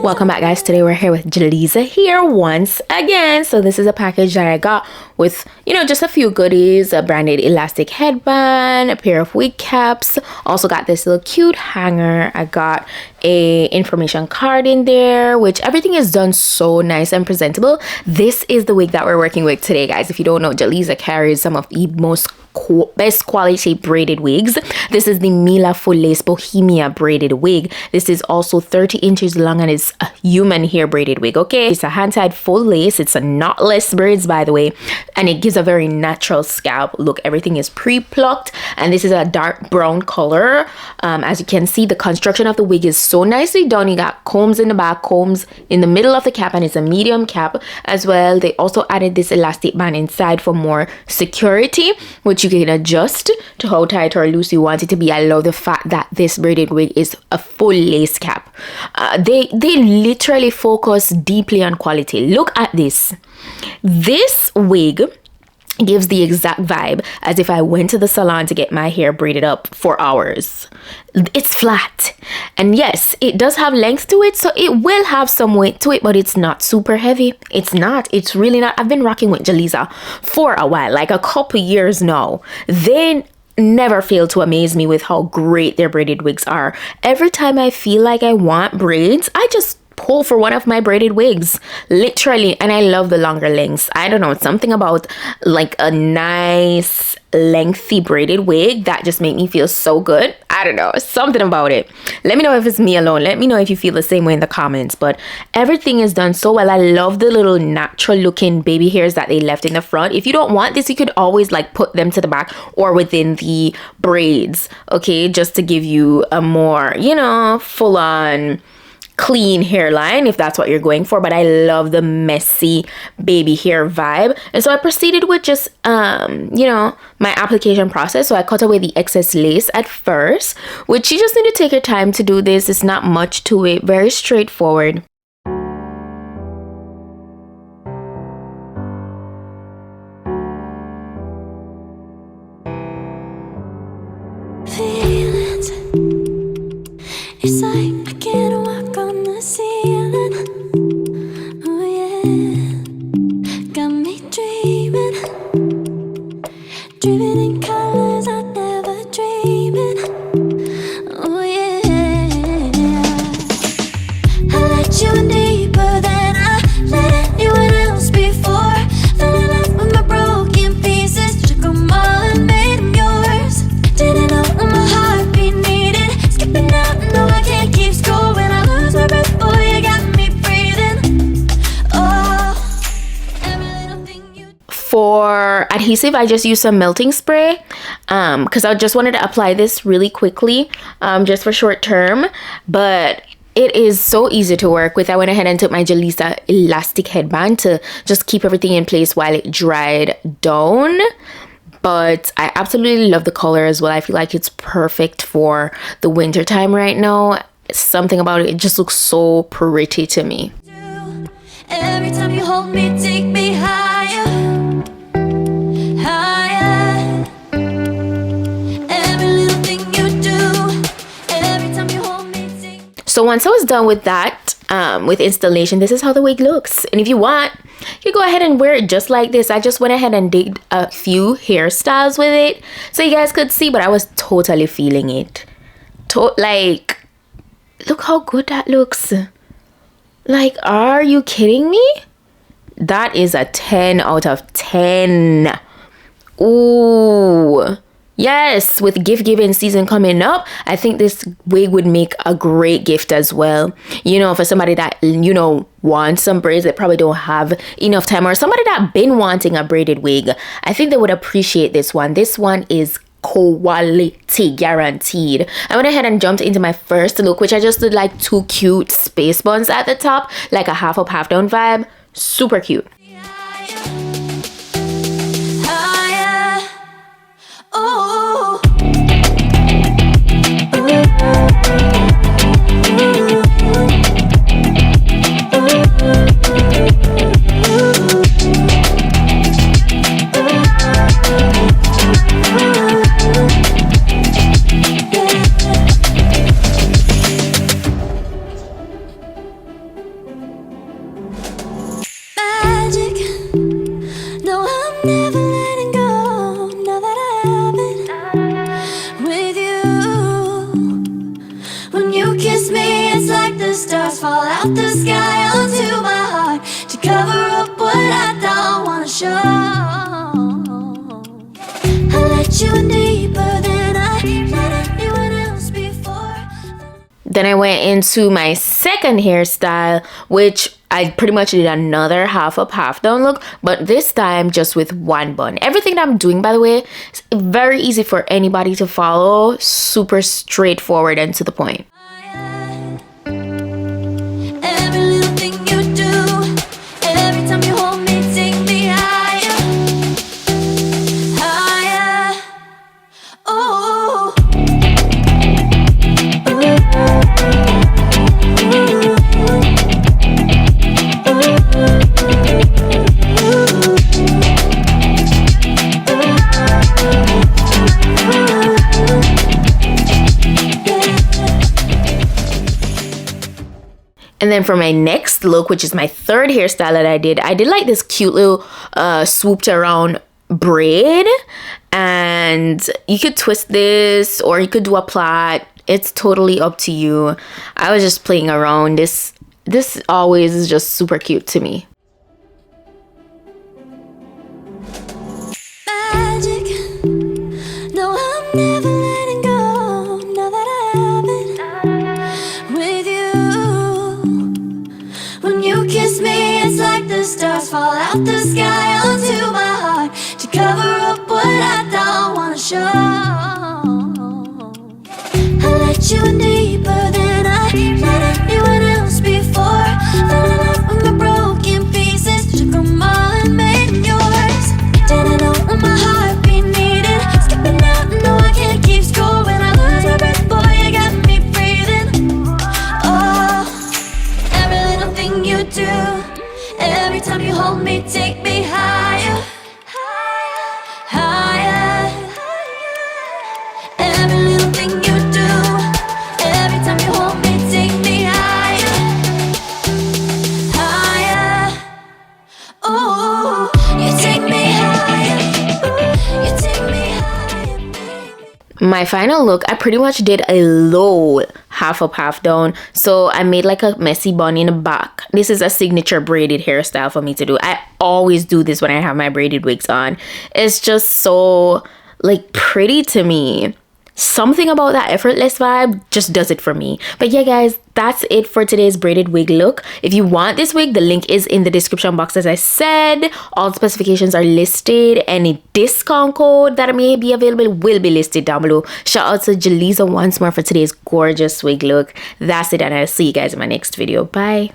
Welcome back, guys. Today we're here with Jaliza here once again. So this is a package that I got with, you know, just a few goodies: a branded elastic headband, a pair of wig caps, also got this little cute hanger. I got a information card in there, which everything is done so nice and presentable. This is the wig that we're working with today, guys. If you don't know, Jaliza carries some of the best quality braided wigs. This is the Mila Full Lace Bohemia braided wig. This is also 30 inches long and it's a human hair braided wig. Okay, it's a hand-tied full lace. It's a knotless braids, by the way, and it gives a very natural scalp look. Everything is pre-plucked, and this is a dark brown color. As you can see, the construction of the wig is so nicely done. You got combs in the back, combs in the middle of the cap, and it's a medium cap as well. They also added this elastic band inside for more security, which you can adjust to how tight or loose you want it to be. I love the fact that this braided wig is a full lace cap. They literally focus deeply on quality. Look at this. This wig gives the exact vibe as if I went to the salon to get my hair braided up for hours. It's flat, and yes, it does have length to it, so it will have some weight to it, but it's not super heavy. It's really not. I've been rocking with Jaliza for a while, like a couple years now. They never fail to amaze me with how great their braided wigs are. Every time I feel like I want braids, I just pull for one of my braided wigs, literally. And I love the longer lengths. I don't know, something about like a nice lengthy braided wig that just make me feel so good. I don't know, something about it. Let me know if it's me alone. Let me know if you feel the same way in the comments. But everything is done so well. I love the little natural looking baby hairs that they left in the front. If you don't want this, you could always like put them to the back or within the braids, okay, just to give you a more, you know, full on clean hairline if that's what you're going for. But I love the messy baby hair vibe, and so I proceeded with just you know, my application process. So I cut away the excess lace at first, which you just need to take your time to do this. It's not much to it, very straightforward. Feelings, it's like I can't walk on the ceiling. Oh yeah, got me dreaming, dreaming in colors I never dreamed in. Oh yeah, I let you in deeper than I let anyone else before. Fell in love with my broken pieces, took them all and made them yours. Didn't know what my heartbeat needed, skipping out, no I can't keep score. When I lose my breath, boy, you got me breathing. Oh, every little thing you. For adhesive, I just used some melting spray because I just wanted to apply this really quickly, just for short term, but it is so easy to work with. I went ahead and took my Jaliza elastic headband to just keep everything in place while it dried down. But I absolutely love the color as well. I feel like it's perfect for the winter time right now. Something about it just looks so pretty to me. Every time you hold me, take me higher, higher. Every little thing you do, every time you hold me, take. So once I was done with that, with installation, this is how the wig looks. And if you want, you go ahead and wear it just like this. I just went ahead and did a few hairstyles with it so you guys could see, but I was totally feeling it. Like, look how good that looks. Like, are you kidding me? That is a 10 out of 10. Ooh. Yes, with gift giving season coming up, I think this wig would make a great gift as well. You know, for somebody that, you know, wants some braids that probably don't have enough time, or somebody that been wanting a braided wig, I think they would appreciate this one. This one is quality guaranteed. I went ahead and jumped into my first look, which I just did like two cute space buns at the top, like a half up, half down vibe. Super cute. Oh. stars fall out the sky onto my heart to cover up what I don't wanna show. I let you in deeper than I let anyone else before. Then I went into my second hairstyle, which I pretty much did another half up, half down look, but this time just with one bun. Everything that I'm doing, by the way, is very easy for anybody to follow, super straightforward and to the point. Every little thing you do, every time you hold me, take me higher, higher. Oh. And then for my next look, which is my third hairstyle that I did like this cute little swooped around braid, and you could twist this or you could do a plait. It's totally up to you. I was just playing around. This always is just super cute to me. Magic. No, I'm never letting go. Now that I have it with you. When you kiss me, it's like the stars fall out the sky onto my heart to cover up what I don't wanna show. I let you in deeper than I let anyone else before. Fell in love with my broken pieces, took them all and made them yours. Didn't know what my heartbeat needed. Skipping out, no, I can't keep score. When I lose my breath, boy, you got me breathing. Oh, every little thing you do, every time you hold me, take me higher, higher. Every little thing you do, every time you hold me, take me higher, higher. Oh, you take me higher, you take me higher, baby. My final look, I pretty much did a low half up, half down. So I made like a messy bun in the back. This is a signature braided hairstyle for me to do. I always do this when I have my braided wigs on. It's just so like pretty to me. Something about that effortless vibe just does it for me. But yeah, guys, that's it for today's braided wig look. If you want this wig, the link is in the description box. As I said, all specifications are listed. Any discount code that may be available will be listed down below. Shout out to Jaliza once more for today's gorgeous wig look. That's it, and I'll see you guys in my next video. Bye.